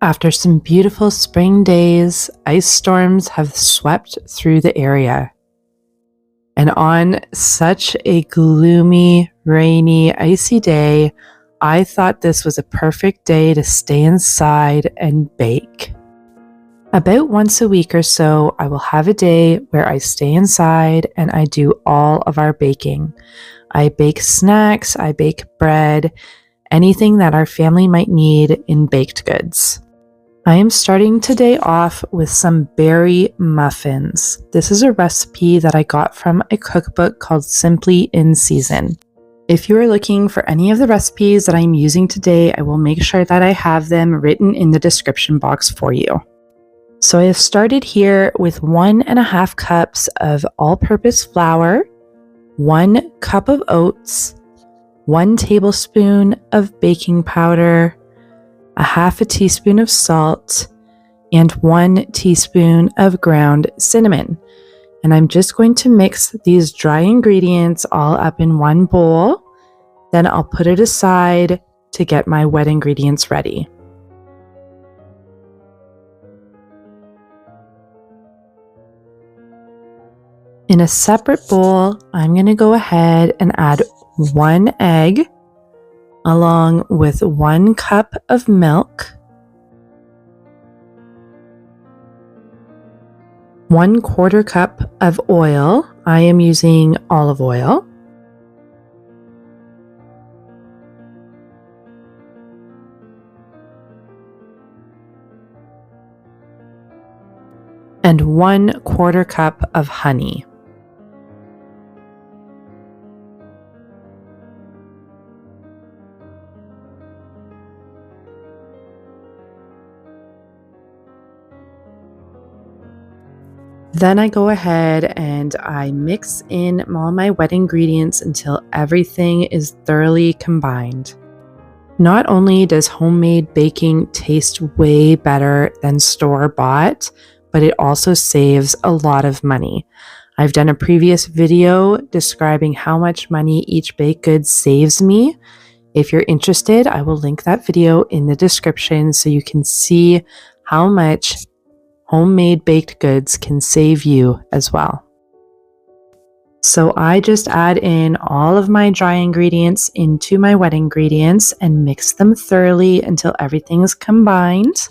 After some beautiful spring days, ice storms have swept through the area. And on such a gloomy, rainy, icy day, I thought this was a perfect day to stay inside and bake. About once a week or so, I will have a day where I stay inside and I do all of our baking. I bake snacks, I bake bread, anything that our family might need in baked goods. I am starting today off with some berry muffins. This is a recipe that I got from a cookbook called Simply in Season. If you are looking for any of the recipes that I'm using today, I will make sure that I have them written in the description box for you. So I have started here with 1.5 cups of all-purpose flour, 1 cup of oats, 1 tablespoon of baking powder, 1/2 teaspoon of salt, and 1 teaspoon of ground cinnamon. And I'm just going to mix these dry ingredients all up in one bowl. Then I'll put it aside to get my wet ingredients ready. In a separate bowl, I'm going to go ahead and add 1 egg, along with 1 cup of milk, 1/4 cup of oil. I am using olive oil, and 1/4 cup of honey. Then I go ahead and I mix in all my wet ingredients until everything is thoroughly combined. Not only does homemade baking taste way better than store-bought, but it also saves a lot of money. I've done a previous video describing how much money each baked good saves me. If you're interested, I will link that video in the description so you can see how much homemade baked goods can save you as well. So I just add in all of my dry ingredients into my wet ingredients and mix them thoroughly until everything is combined.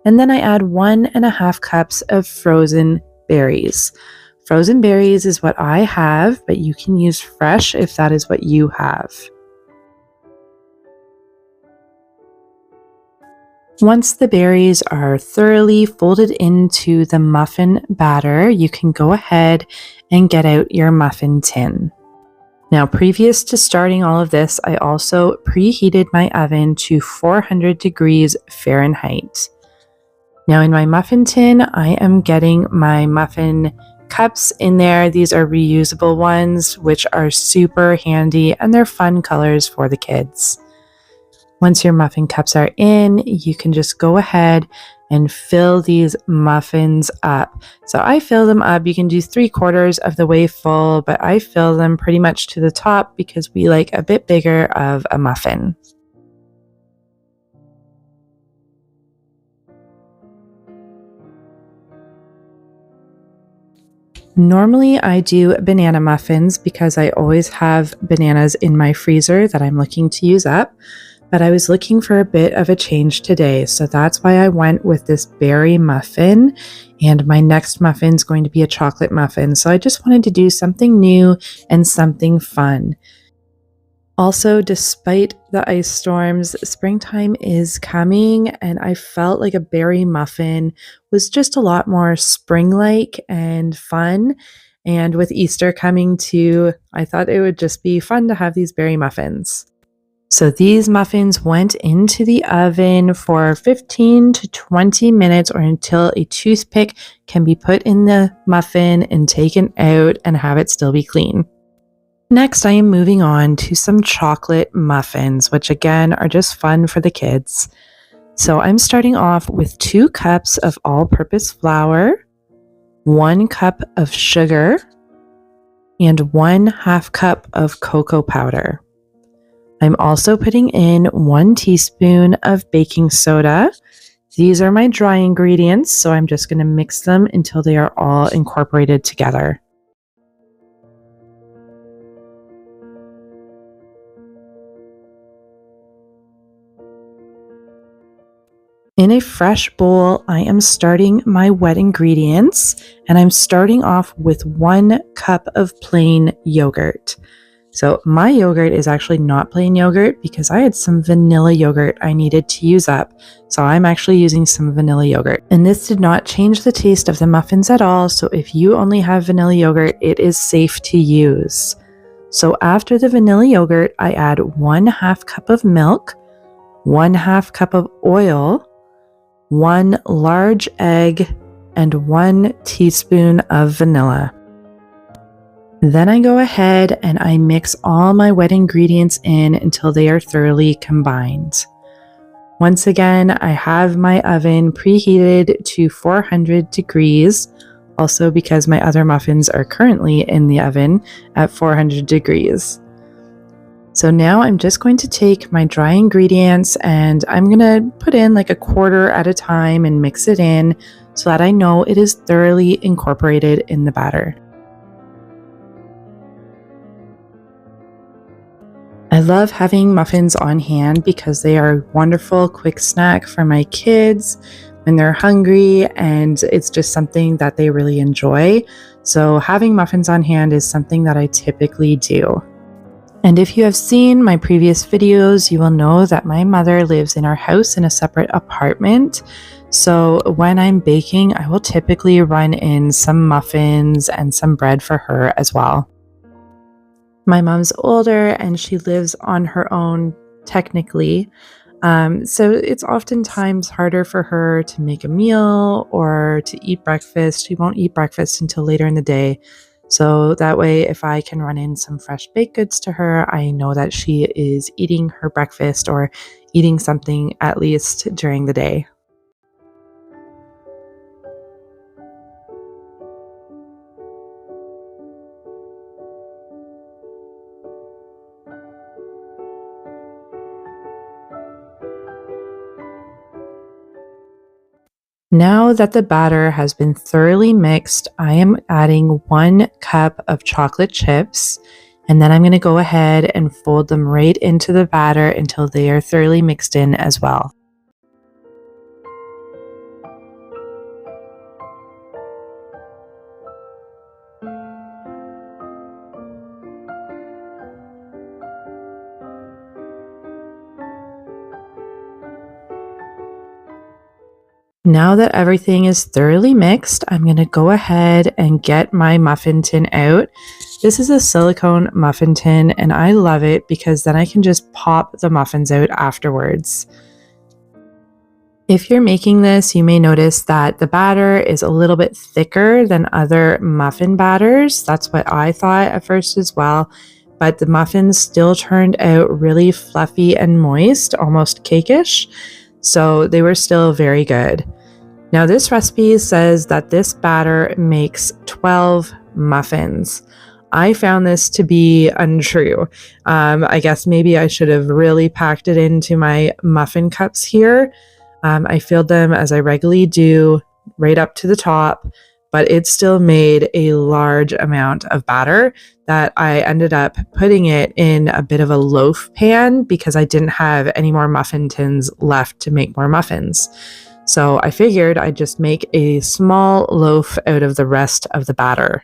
And then I add 1.5 cups of frozen berries. Frozen berries is what I have, but you can use fresh if that is what you have. Once the berries are thoroughly folded into the muffin batter, you can go ahead and get out your muffin tin. Now, previous to starting all of this, I also preheated my oven to 400 degrees Fahrenheit. Now, in my muffin tin, I am getting my muffin cups in there. These are reusable ones, which are super handy, and they're fun colors for the kids. Once your muffin cups are in, you can just go ahead and fill these muffins up. So I fill them up. You can do 3/4 of the way full, but I fill them pretty much to the top because we like a bit bigger of a muffin. Normally I do banana muffins because I always have bananas in my freezer that I'm looking to use up. But I was looking for a bit of a change today, so that's why I went with this berry muffin, and my next muffin is going to be a chocolate muffin. So I just wanted to do something new and something fun. Also, despite the ice storms, springtime is coming, and I felt like a berry muffin was just a lot more spring-like and fun. And with Easter coming too, I thought it would just be fun to have these berry muffins. So these muffins went into the oven for 15 to 20 minutes or until a toothpick can be put in the muffin and taken out and have it still be clean. Next, I am moving on to some chocolate muffins, which again are just fun for the kids. So I'm starting off with 2 cups of all-purpose flour, 1 cup of sugar, and 1/2 cup of cocoa powder. I'm also putting in 1 teaspoon of baking soda These are my dry ingredients, so I'm just going to mix them until they are all incorporated together. In a fresh bowl, I am starting my wet ingredients, and I'm starting off with 1 cup of plain yogurt. So my yogurt is actually not plain yogurt because I had some vanilla yogurt I needed to use up. So I'm actually using some vanilla yogurt. And this did not change the taste of the muffins at all. So if you only have vanilla yogurt, it is safe to use. So after the vanilla yogurt, I add 1/2 cup of milk, 1/2 cup of oil, 1 large egg, and 1 teaspoon of vanilla. Then I go ahead and I mix all my wet ingredients in until they are thoroughly combined. Once again, I have my oven preheated to 400 degrees, also because my other muffins are currently in the oven at 400 degrees. So now I'm just going to take my dry ingredients and I'm going to put in like a quarter at a time and mix it in so that I know it is thoroughly incorporated in the batter. I love having muffins on hand because they are a wonderful quick snack for my kids when they're hungry, and it's just something that they really enjoy. So having muffins on hand is something that I typically do. And if you have seen my previous videos, you will know that my mother lives in our house in a separate apartment. So when I'm baking, I will typically run in some muffins and some bread for her as well. My mom's older and she lives on her own technically. So it's oftentimes harder for her to make a meal or to eat breakfast. She won't eat breakfast until later in the day. So that way, if I can run in some fresh baked goods to her, I know that she is eating her breakfast or eating something at least during the day. Now that the batter has been thoroughly mixed, I am adding 1 cup of chocolate chips, and then I'm going to go ahead and fold them right into the batter until they are thoroughly mixed in as well. Now that everything is thoroughly mixed, I'm going to go ahead and get my muffin tin out. This is a silicone muffin tin and I love it because then I can just pop the muffins out afterwards. If you're making this, you may notice that the batter is a little bit thicker than other muffin batters. That's what I thought at first as well. But the muffins still turned out really fluffy and moist, almost cakeish. So they were still very good. Now this recipe says that this batter makes 12 muffins. I found this to be untrue. I guess maybe I should have really packed it into my muffin cups here. I filled them as I regularly do right up to the top, but it still made a large amount of batter that I ended up putting it in a bit of a loaf pan because I didn't have any more muffin tins left to make more muffins. So I figured I'd just make a small loaf out of the rest of the batter.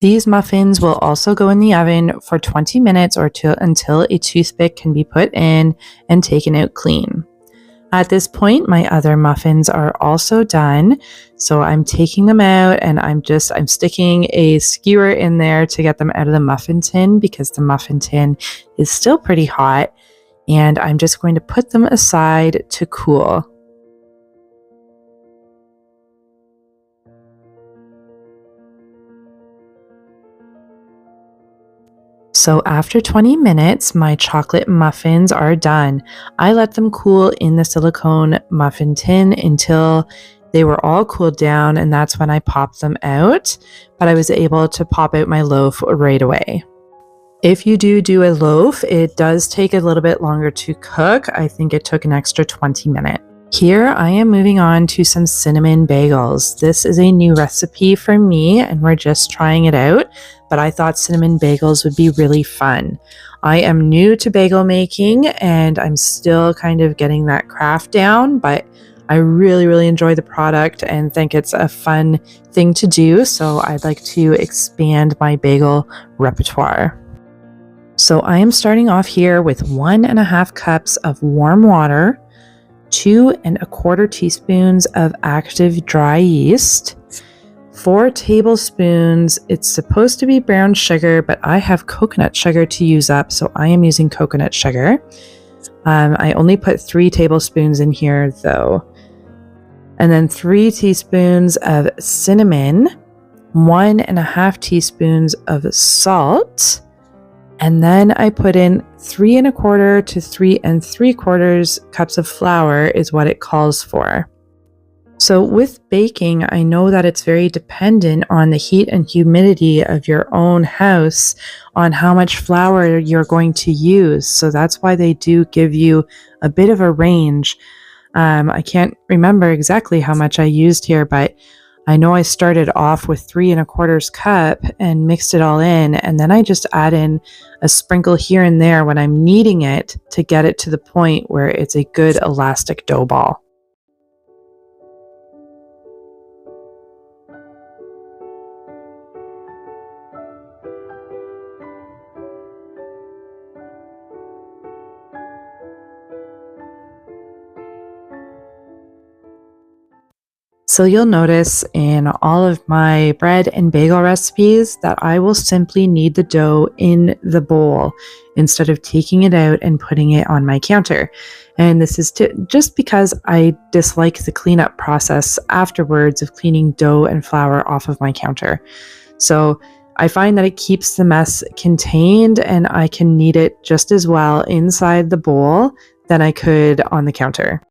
These muffins will also go in the oven for 20 minutes or until a toothpick can be put in and taken out clean. At this point, my other muffins are also done. So I'm taking them out and I'm sticking a skewer in there to get them out of the muffin tin because the muffin tin is still pretty hot. And I'm just going to put them aside to cool. So after 20 minutes, my chocolate muffins are done. I let them cool in the silicone muffin tin until they were all cooled down, and that's when I popped them out, but I was able to pop out my loaf right away. If you do a loaf, it does take a little bit longer to cook. I think it took an extra 20 minutes. Here I am moving on to some cinnamon bagels. This is a new recipe for me and we're just trying it out, but I thought cinnamon bagels would be really fun. I am new to bagel making and I'm still kind of getting that craft down, but I really enjoy the product and think it's a fun thing to do, so I'd like to expand my bagel repertoire. So I am starting off here with 1.5 cups of warm water, 2.25 teaspoons of active dry yeast, 4 tablespoons, it's supposed to be brown sugar, but I have coconut sugar to use up, so I am using coconut sugar. I only put 3 tablespoons in here though. And then 3 teaspoons of cinnamon, 1.5 teaspoons of salt, and then I put in 3.25 to 3.75 cups of flour is what it calls for. So with baking, I know that it's very dependent on the heat and humidity of your own house on how much flour you're going to use. So that's why they do give you a bit of a range. I can't remember exactly how much I used here, but I know I started off with 3.25 cup and mixed it all in, and then I just add in a sprinkle here and there when I'm kneading it to get it to the point where it's a good elastic dough ball. So you'll notice in all of my bread and bagel recipes that I will simply knead the dough in the bowl instead of taking it out and putting it on my counter. And this is just because I dislike the cleanup process afterwards of cleaning dough and flour off of my counter. So I find that it keeps the mess contained and I can knead it just as well inside the bowl than I could on the counter.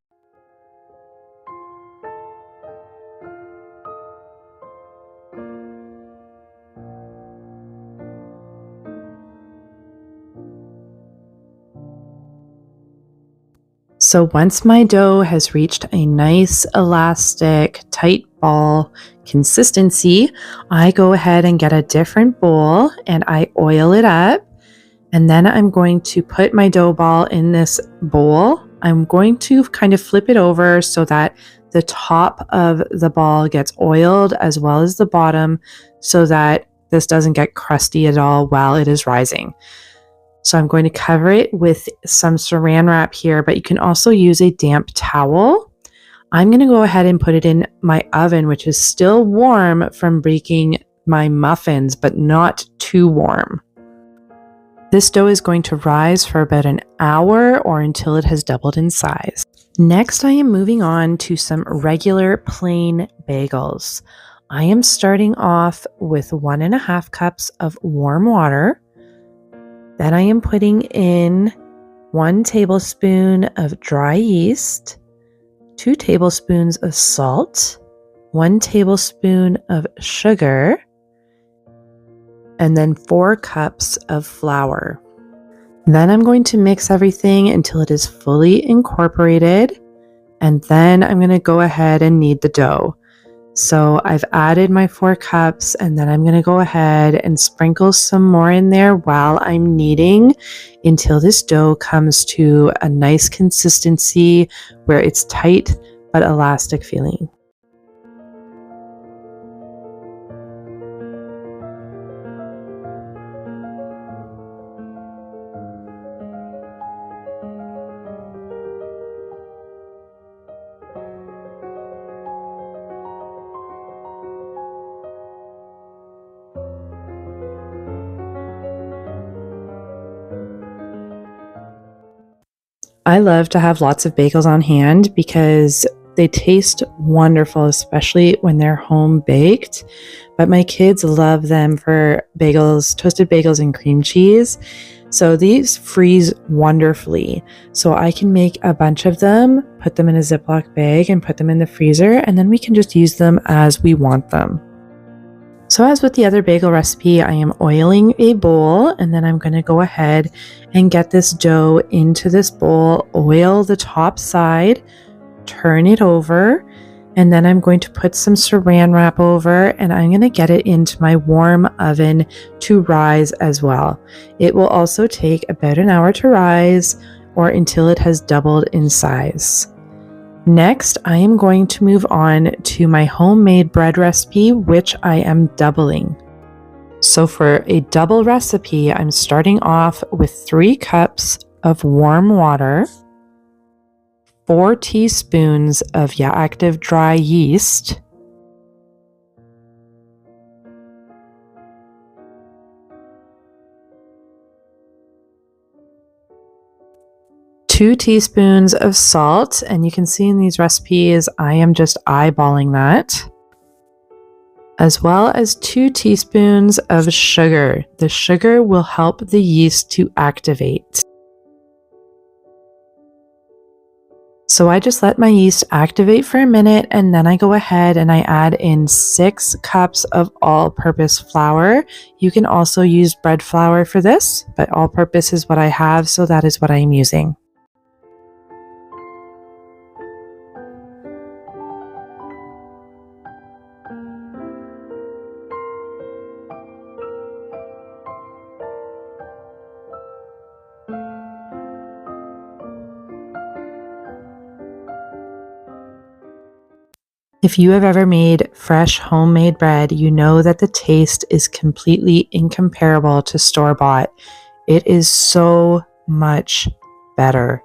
So once my dough has reached a nice, elastic, tight ball consistency, I go ahead and get a different bowl and I oil it up. And then I'm going to put my dough ball in this bowl. I'm going to kind of flip it over so that the top of the ball gets oiled as well as the bottom so that this doesn't get crusty at all while it is rising. So I'm going to cover it with some saran wrap here, but you can also use a damp towel. I'm going to go ahead and put it in my oven, which is still warm from baking my muffins, but not too warm. This dough is going to rise for about an hour or until it has doubled in size. Next, I am moving on to some regular plain bagels. I am starting off with 1.5 cups of warm water. Then I am putting in 1 tablespoon of dry yeast, 2 tablespoons of salt, 1 tablespoon of sugar, and then 4 cups of flour. Then I'm going to mix everything until it is fully incorporated, and then I'm going to go ahead and knead the dough. So I've added my 4 cups and then I'm going to go ahead and sprinkle some more in there while I'm kneading until this dough comes to a nice consistency where it's tight but elastic feeling. I love to have lots of bagels on hand because They taste wonderful, especially when they're home baked, but my kids love them for bagels, toasted bagels and cream cheese. So these freeze wonderfully. So I can make a bunch of them, put them in a Ziploc bag and put them in the freezer, and then we can just use them as we want them. So as with the other bagel recipe, I am oiling a bowl, and then I'm going to go ahead and get this dough into this bowl, oil the top side, turn it over, and then I'm going to put some saran wrap over, and I'm going to get it into my warm oven to rise as well. It will also take about an hour to rise, or until it has doubled in size. Next, I am going to move on to my homemade bread recipe, which I am doubling. So for a double recipe, I'm starting off with 3 cups of warm water, 4 teaspoons of active dry yeast, 2 teaspoons of salt, and you can see in these recipes I am just eyeballing that, as well as 2 teaspoons of sugar. The sugar will help the yeast to activate. So I just let my yeast activate for a minute, and then I go ahead and I add in 6 cups of all-purpose flour. You can also use bread flour for this, but all-purpose is what I have, so that is what I am using. If you have ever made fresh homemade bread, you know that the taste is completely incomparable to store-bought. It is so much better.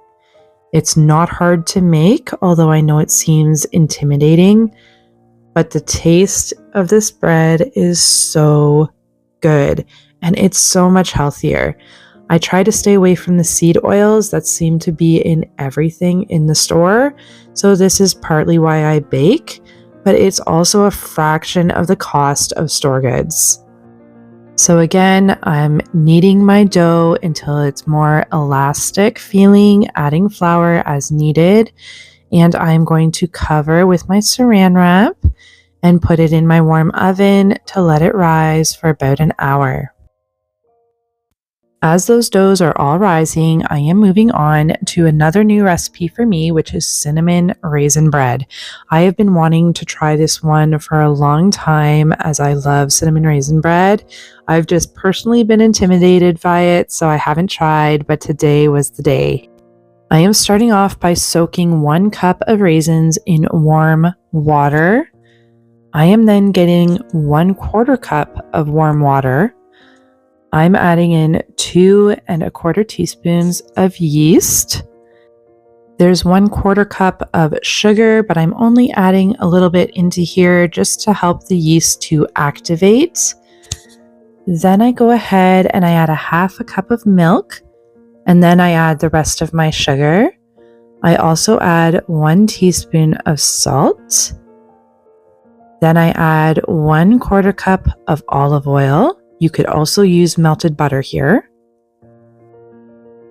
It's not hard to make, although I know it seems intimidating, but the taste of this bread is so good, and it's so much healthier. I try to stay away from the seed oils that seem to be in everything in the store, so this is partly why I bake, but it's also a fraction of the cost of store goods. So again, I'm kneading my dough until it's more elastic feeling, adding flour as needed, and I'm going to cover with my saran wrap and put it in my warm oven to let it rise for about an hour. As those doughs are all rising, I am moving on to another new recipe for me, which is cinnamon raisin bread. I have been wanting to try this one for a long time, as I love cinnamon raisin bread. I've just personally been intimidated by it, so I haven't tried, but today was the day. I am starting off by soaking 1 cup of raisins in warm water. I am then getting 1/4 cup of warm water. I'm adding in 2 1/4 teaspoons of yeast. There's 1/4 cup of sugar, but I'm only adding a little bit into here just to help the yeast to activate. Then I go ahead and I add 1/2 cup of milk, and then I add the rest of my sugar. I also add 1 teaspoon of salt. Then I add 1/4 cup of olive oil. You could also use melted butter here.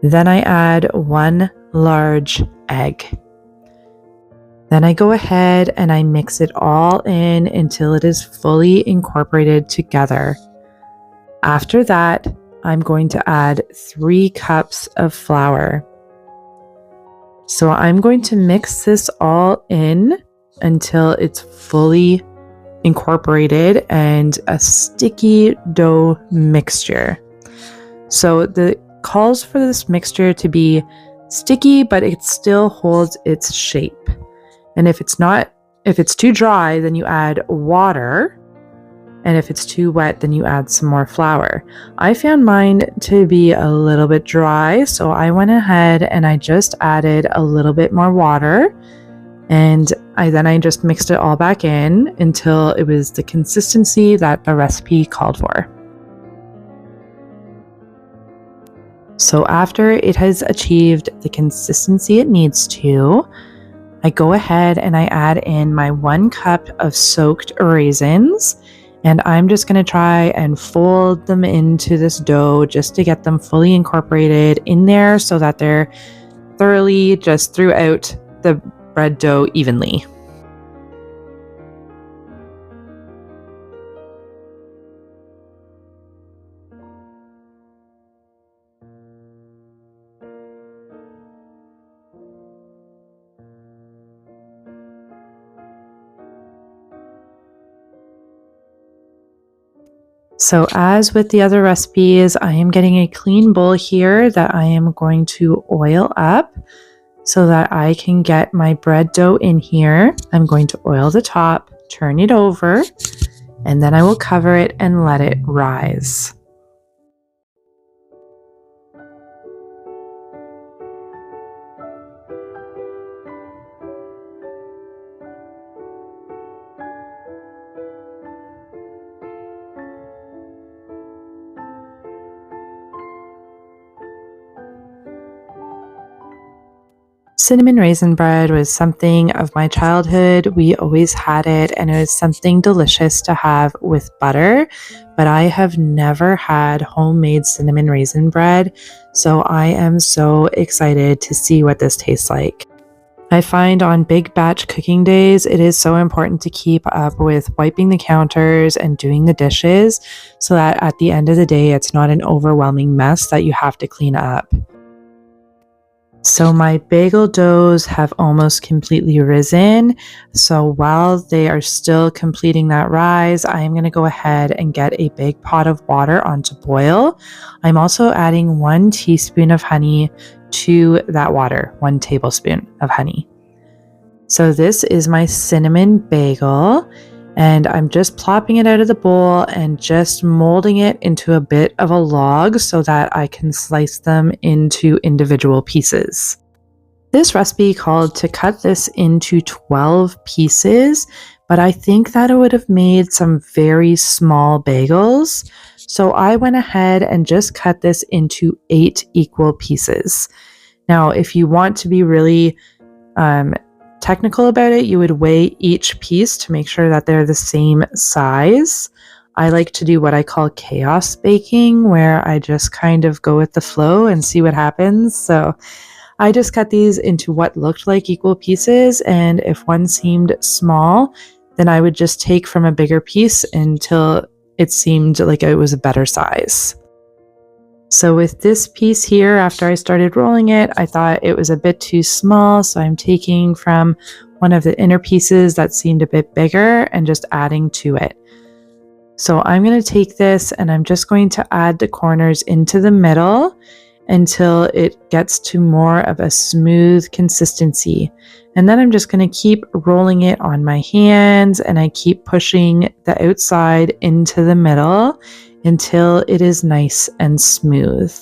Then I add 1 large egg. Then I go ahead and I mix it all in until it is fully incorporated together. After that, I'm going to add 3 cups of flour. So I'm going to mix this all in until it's fully incorporated and a sticky dough mixture. So the calls for this mixture to be sticky, but it still holds its shape. And if it's too dry, then you add water. And if it's too wet, then you add some more flour. I found mine to be a little bit dry, so I went ahead and I just added a little bit more water. And I just mixed it all back in until it was the consistency that the recipe called for. So after it has achieved the consistency it needs to, I go ahead and I add in my 1 cup of soaked raisins, and I'm just going to try and fold them into this dough just to get them fully incorporated in there so that they're thoroughly just throughout the bread dough evenly. So as with the other recipes, I am getting a clean bowl here that I am going to oil up so that I can get my bread dough in here. I'm going to oil the top, turn it over, and then I will cover it and let it rise. Cinnamon raisin bread was something of my childhood. We always had it, and it was something delicious to have with butter, but I have never had homemade cinnamon raisin bread, so I am so excited to see what this tastes like. I find on big batch cooking days, it is so important to keep up with wiping the counters and doing the dishes so that at the end of the day, it's not an overwhelming mess that you have to clean up. So my bagel doughs have almost completely risen. So while they are still completing that rise, I am going to go ahead and get a big pot of water on to boil. I'm also adding 1 teaspoon of honey to that water, 1 tablespoon of honey. So this is my cinnamon bagel, and I'm just plopping it out of the bowl and just molding it into a bit of a log so that I can slice them into individual pieces. This recipe called to cut this into 12 pieces, but I think that it would have made some very small bagels. So I went ahead and just cut this into 8 equal pieces. Now, if you want to be really technical about it, you would weigh each piece to make sure that they're the same size. I like to do what I call chaos baking, where I just kind of go with the flow and see what happens. So I just cut these into what looked like equal pieces, and if one seemed small, then I would just take from a bigger piece until it seemed like it was a better size. So with this piece here, after I started rolling it, I thought it was a bit too small, so I'm taking from one of the inner pieces that seemed a bit bigger and just adding to it. So I'm going to take this and I'm just going to add the corners into the middle until it gets to more of a smooth consistency. And then I'm just going to keep rolling it on my hands, and I keep pushing the outside into the middle until it is nice and smooth.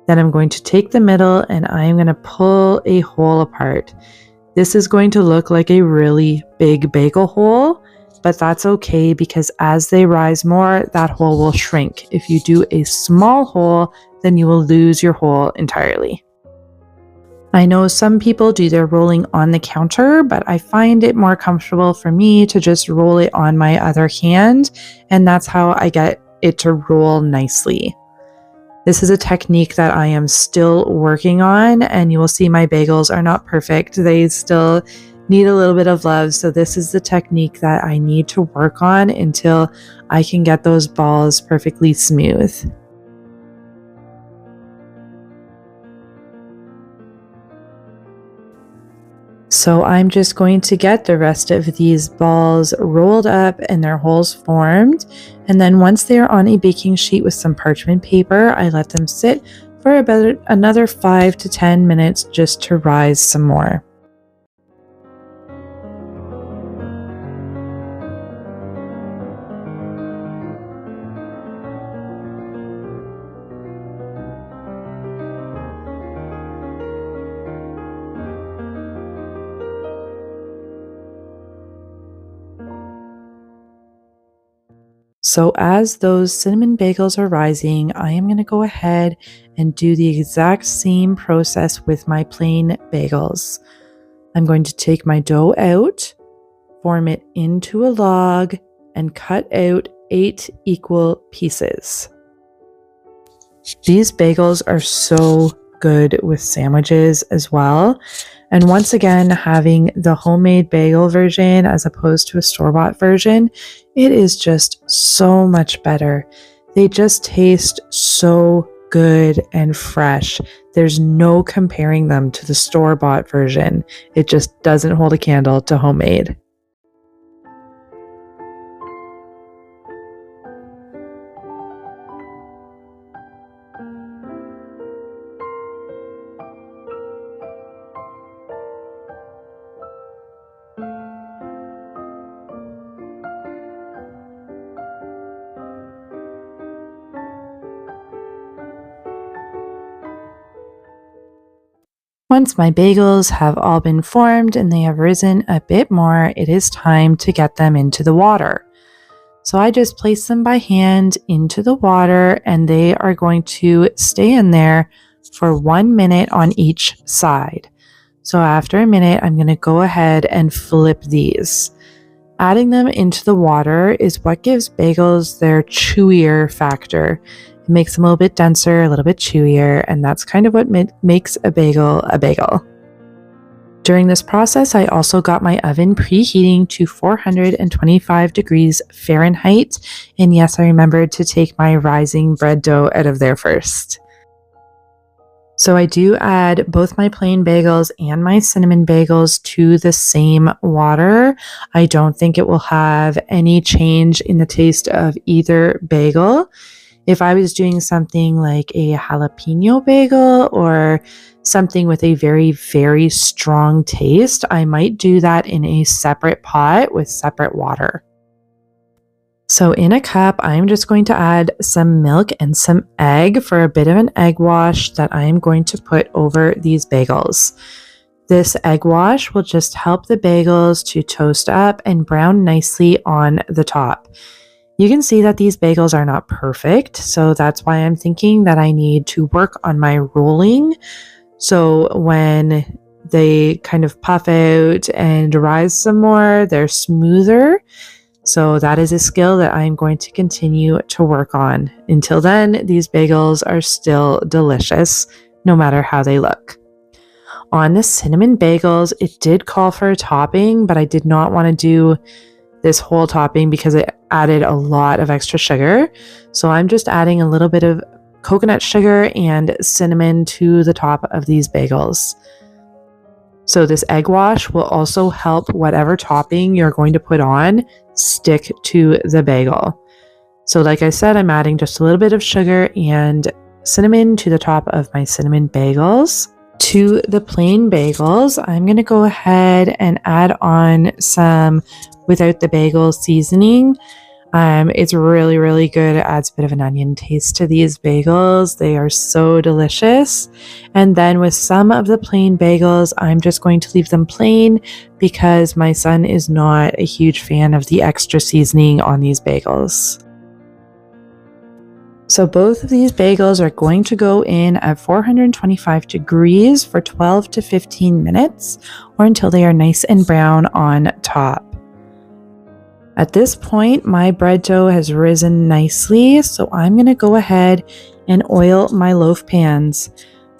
Then I'm going to take the middle and I am going to pull a hole apart. This is going to look like a really big bagel hole, but that's okay because as they rise more, that hole will shrink. If you do a small hole, then you will lose your hole entirely. I know some people do their rolling on the counter, but I find it more comfortable for me to just roll it on my other hand, and that's how I get it to roll nicely. This is a technique that I am still working on, and you will see my bagels are not perfect. They still need a little bit of love. So this is the technique that I need to work on until I can get those balls perfectly smooth. So I'm just going to get the rest of these balls rolled up and their holes formed. And then once they're on a baking sheet with some parchment paper, I let them sit for about another 5 to 10 minutes just to rise some more. So as those cinnamon bagels are rising, I am going to go ahead and do the exact same process with my plain bagels. I'm going to take my dough out, form it into a log, and cut out 8 equal pieces. These bagels are so good with sandwiches as well. And once again, having the homemade bagel version as opposed to a store-bought version, it is just so much better. They just taste so good and fresh. There's no comparing them to the store-bought version. It just doesn't hold a candle to homemade. Once my bagels have all been formed and they have risen a bit more, it is time to get them into the water. So I just place them by hand into the water, and they are going to stay in there for 1 minute on each side. So after a minute, I'm going to go ahead and flip these. Adding them into the water is what gives bagels their chewier factor. It makes them a little bit denser, a little bit chewier, and that's kind of what makes a bagel a bagel. During this process, I also got my oven preheating to 425 degrees Fahrenheit. And yes, I remembered to take my rising bread dough out of there first. So I do add both my plain bagels and my cinnamon bagels to the same water. I don't think it will have any change in the taste of either bagel. If I was doing something like a jalapeno bagel or something with a very, very strong taste, I might do that in a separate pot with separate water. So in a cup, I'm just going to add some milk and some egg for a bit of an egg wash that I am going to put over these bagels. This egg wash will just help the bagels to toast up and brown nicely on the top. You can see that these bagels are not perfect, so that's why I'm thinking that I need to work on my rolling. So when they kind of puff out and rise some more, they're smoother. So that is a skill that I'm going to continue to work on. Until then, these bagels are still delicious, no matter how they look. On the cinnamon bagels, it did call for a topping, but I did not want to do this whole topping because it added a lot of extra sugar. So I'm just adding a little bit of coconut sugar and cinnamon to the top of these bagels. So this egg wash will also help whatever topping you're going to put on stick to the bagel. So like I said, I'm adding just a little bit of sugar and cinnamon to the top of my cinnamon bagels. To the plain bagels, I'm going to go ahead and add on some without the bagel seasoning. It's really, really good. It adds a bit of an onion taste to these bagels. They are so delicious. And then with some of the plain bagels, I'm just going to leave them plain because my son is not a huge fan of the extra seasoning on these bagels. So both of these bagels are going to go in at 425 degrees for 12 to 15 minutes or until they are nice and brown on top. At this point, my bread dough has risen nicely, so I'm going to go ahead and oil my loaf pans.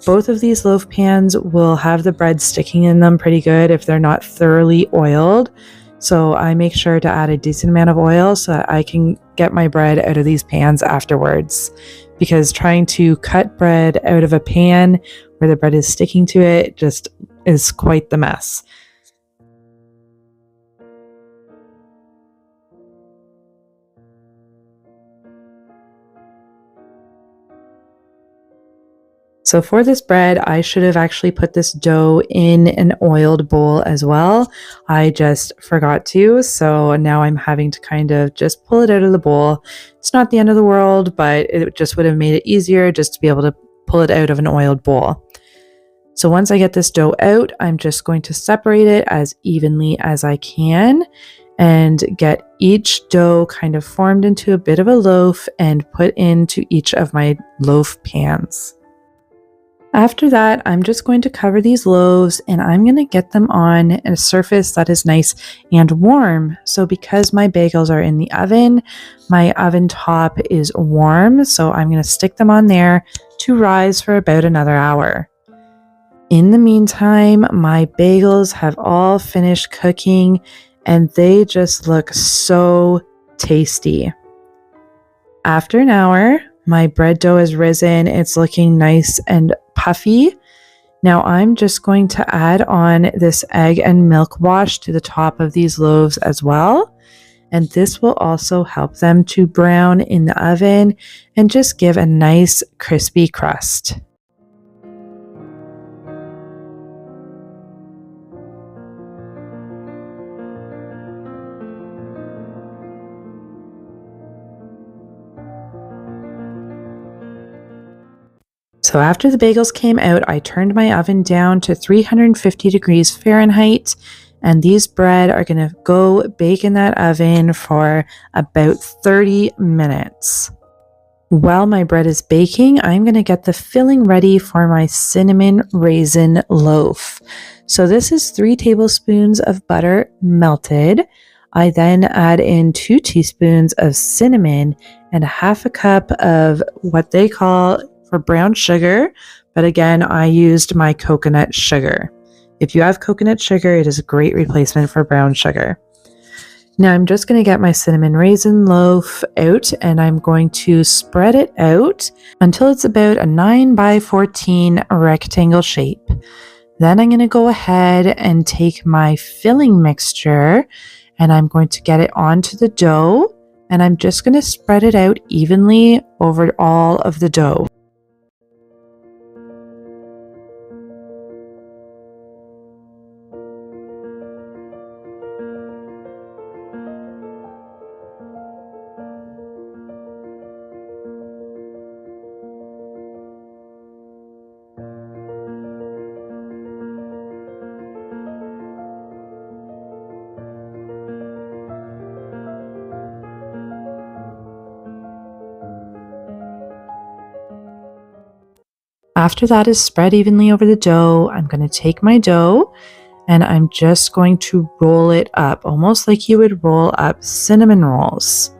Both of these loaf pans will have the bread sticking in them pretty good if they're not thoroughly oiled. So I make sure to add a decent amount of oil so that I can get my bread out of these pans afterwards. Because trying to cut bread out of a pan where the bread is sticking to it just is quite the mess. So for this bread, I should have actually put this dough in an oiled bowl as well. I just forgot to, so now I'm having to kind of just pull it out of the bowl. It's not the end of the world, but it just would have made it easier just to be able to pull it out of an oiled bowl. So once I get this dough out, I'm just going to separate it as evenly as I can and get each dough kind of formed into a bit of a loaf and put into each of my loaf pans. After that, I'm just going to cover these loaves and I'm going to get them on a surface that is nice and warm. So because my bagels are in the oven, my oven top is warm. So I'm going to stick them on there to rise for about another hour. In the meantime, my bagels have all finished cooking and they just look so tasty. After an hour, my bread dough has risen. It's looking nice and puffy. Now I'm just going to add on this egg and milk wash to the top of these loaves as well. And this will also help them to brown in the oven and just give a nice crispy crust. So after the bagels came out, I turned my oven down to 350 degrees Fahrenheit, and these bread are going to go bake in that oven for about 30 minutes. While my bread is baking, I'm going to get the filling ready for my cinnamon raisin loaf. So this is 3 tablespoons of butter melted. I then add in 2 teaspoons of cinnamon and a half a cup of what they call for brown sugar, but again, I used my coconut sugar. If you have coconut sugar, it is a great replacement for brown sugar. Now I'm just going to get my cinnamon raisin loaf out and I'm going to spread it out until it's about a 9 by 14 rectangle shape. Then I'm going to go ahead and take my filling mixture and I'm going to get it onto the dough and I'm just going to spread it out evenly over all of the dough. After that is spread evenly over the dough, I'm going to take my dough and I'm just going to roll it up, almost like you would roll up cinnamon rolls.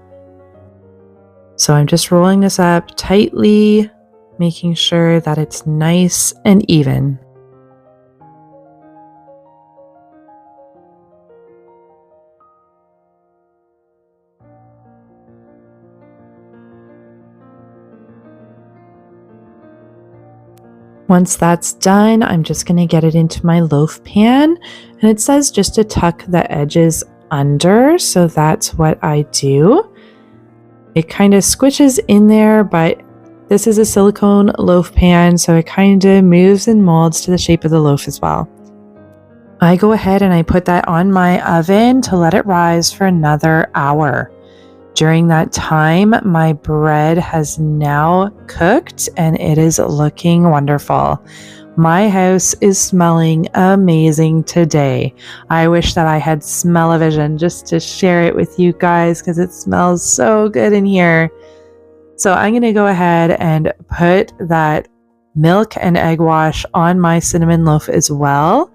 So I'm just rolling this up tightly, making sure that it's nice and even. Once that's done, I'm just going to get it into my loaf pan, and it says just to tuck the edges under, so that's what I do. It kind of squishes in there, but this is a silicone loaf pan, so it kind of moves and molds to the shape of the loaf as well. I go ahead and I put that on my oven to let it rise for another hour. During that time, my bread has now cooked and it is looking wonderful. My house is smelling amazing today. I wish that I had smell-o-vision just to share it with you guys because it smells so good in here. So I'm going to go ahead and put that milk and egg wash on my cinnamon loaf as well.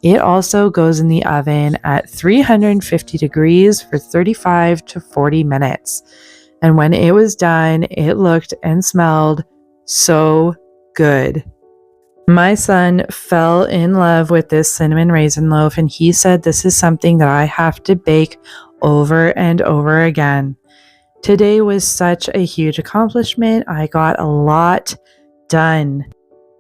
It also goes in the oven at 350 degrees for 35 to 40 minutes. And when it was done, it looked and smelled so good. My son fell in love with this cinnamon raisin loaf, and he said this is something that I have to bake over and over again. Today was such a huge accomplishment. I got a lot done.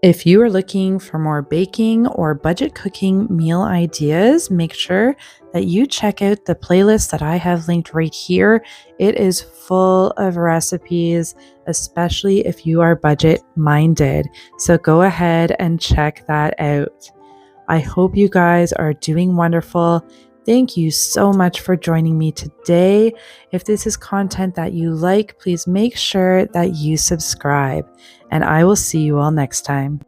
If you are looking for more baking or budget cooking meal ideas, make sure that you check out the playlist that I have linked right here. It is full of recipes, especially if you are budget minded. So go ahead and check that out. I hope you guys are doing wonderful. Thank you so much for joining me today. If this is content that you like, please make sure that you subscribe, and I will see you all next time.